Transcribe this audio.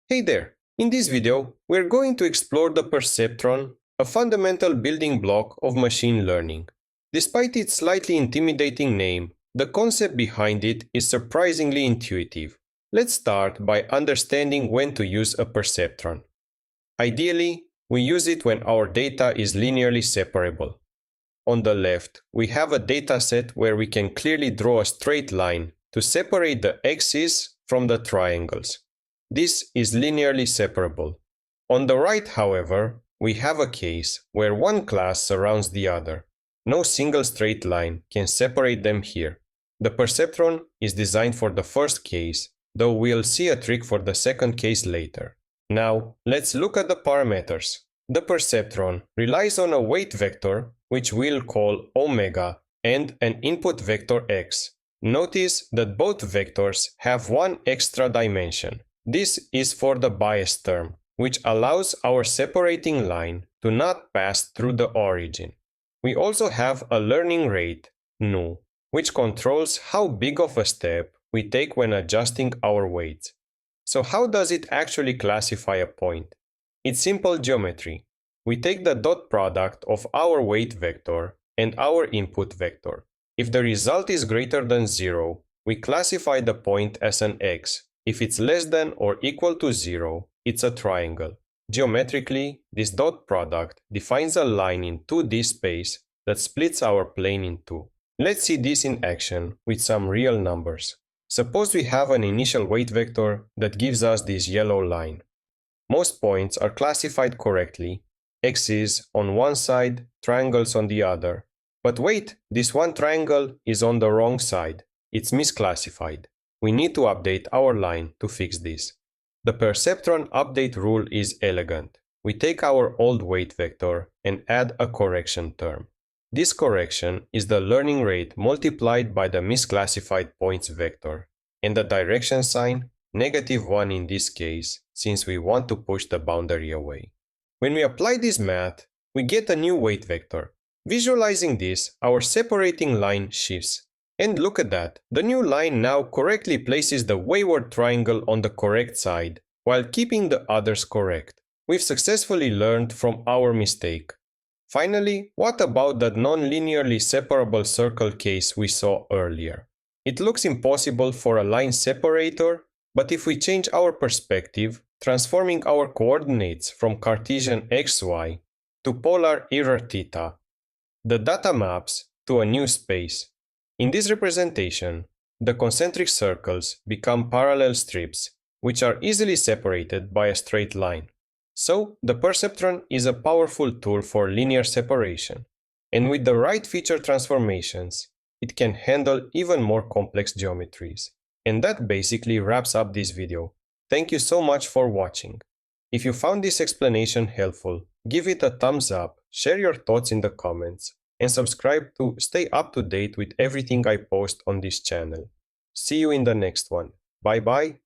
Hey there! In this video, we're going to explore the Perceptron, a fundamental building block of machine learning. Despite its slightly intimidating name, the concept behind it is surprisingly intuitive. Let's start by understanding when to use a perceptron. Ideally, we use it when our data is linearly separable. On the left, we have a dataset where we can clearly draw a straight line to separate the axes from the triangles. This is linearly separable. On the right, however, we have a case where one class surrounds the other. No single straight line can separate them here. The perceptron is designed for the first case, though we'll see a trick for the second case later. Now, let's look at the parameters. The perceptron relies on a weight vector, which we'll call omega, and an input vector x. Notice that both vectors have one extra dimension. This is for the bias term, which allows our separating line to not pass through the origin. We also have a learning rate, nu, which controls how big of a step we take when adjusting our weights. So how does it actually classify a point? It's simple geometry. We take the dot product of our weight vector and our input vector. If the result is greater than 0, we classify the point as an x. If it's less than or equal to 0, it's a triangle. Geometrically, this dot product defines a line in 2D space that splits our plane in two. Let's see this in action with some real numbers. Suppose we have an initial weight vector that gives us this yellow line. Most points are classified correctly, x's on one side, triangles on the other. But wait, this one triangle is on the wrong side. It's misclassified. We need to update our line to fix this. The perceptron update rule is elegant. We take our old weight vector and add a correction term. This correction is the learning rate multiplied by the misclassified points vector, and the direction sign, -1 in this case, since we want to push the boundary away. When we apply this math, we get a new weight vector. Visualizing this, our separating line shifts. And look at that, the new line now correctly places the wayward triangle on the correct side, while keeping the others correct. We've successfully learned from our mistake. Finally, what about that non-linearly separable circle case we saw earlier? It looks impossible for a line separator, but if we change our perspective, transforming our coordinates from Cartesian xy to polar error theta, the data maps to a new space. In this representation, the concentric circles become parallel strips, which are easily separated by a straight line. So, the perceptron is a powerful tool for linear separation, and with the right feature transformations, it can handle even more complex geometries. And that basically wraps up this video. Thank you so much for watching. If you found this explanation helpful, give it a thumbs up, share your thoughts in the comments, and subscribe to stay up to date with everything I post on this channel. See you in the next one. Bye bye.